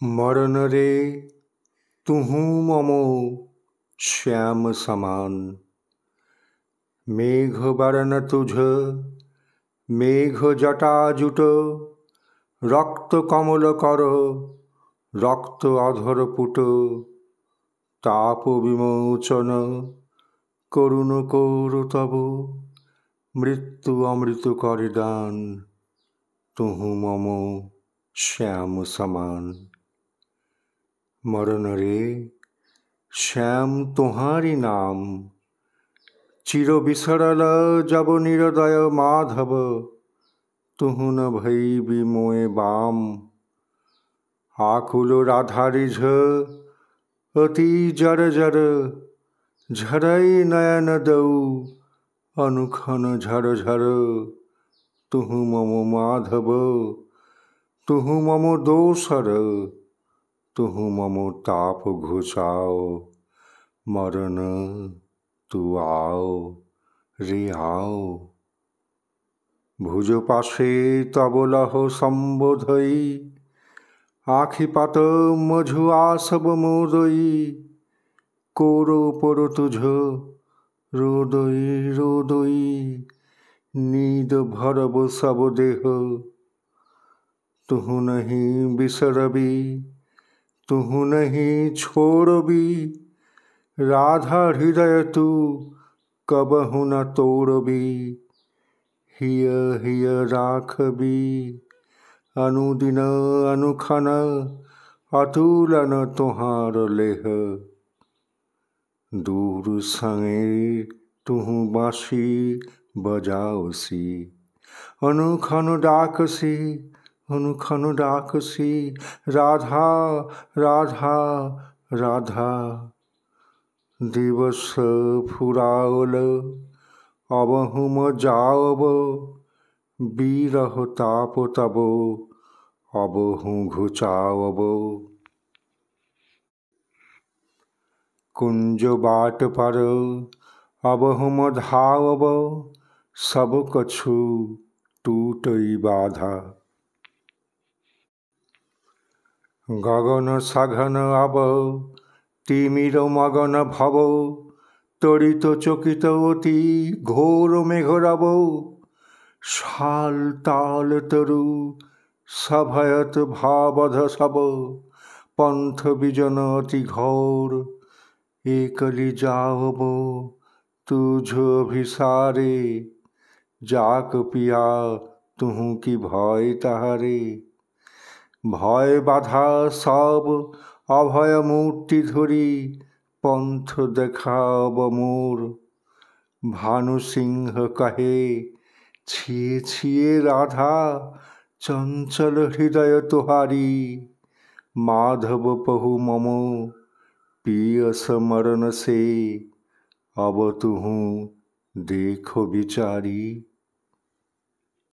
मरण रे तुहु ममो श्याम समान। मेघ बरन तुझ मेघ जटा जुट। रक्त कमल कर रक्त अधर पुट। ताप विमोचन करुण कौर तब। मृत्यु अमृत कर दान तुहु ममो श्याम समान। मरण रे श्याम तुम्हारी नाम। चिर बिसरल जब निरदय माधव। तुहु न भई मोए बाम। आकुल राधा रिझ अति जर जर। झरई नयन दऊ अनुखन झर झर। तुहु ममो माधव तुहु ममो दोसर। तुहु ममो ताप घुचाओ। मरण तू आओ रे आओ। भुज पाशे तब लह सम्बोधई। आखिपात मझु आसब मोदई। कोरो पर तुझ रोदई रोदई। नींद भरब सब देह। तुहु नहीं बिसरबी तुहु नहीं छोड़बी। राधा हृदय तू कबहु न तोड़बी। हिय हिय राखबी अनुदिन अनुखन। अतुलन तुहार लेह। दूर संगे तुहु बाँसी बजाओसी। अनुखन डाकसी अनुखन डाकसी। राधा राधा राधा। दिवस फुरावल अबहु म जाओब। बीरह ताप तब अबहु घुचाओब। कुंज बाट पर अबहु म धावब। सब कछु टूटई बाधा। गगन सघन अब तिमिर मगन भव। त्वरित चकित अति घोर मेघरव। शाल ताल तरु सभयत भावध सब। पंथ विजन अति घोर एकली जावब। तुझ अभिसारे जाक पिया तुहु की भय तहारे। भय बाधा सब अभय मूर्ति धरी। पंथ देखाब मोर। भानु सिंह कहे छिए छिए राधा। चंचल हृदय तुहारी। माधव पहु ममो पियस मरण से। अब तुहु देखो बिचारी।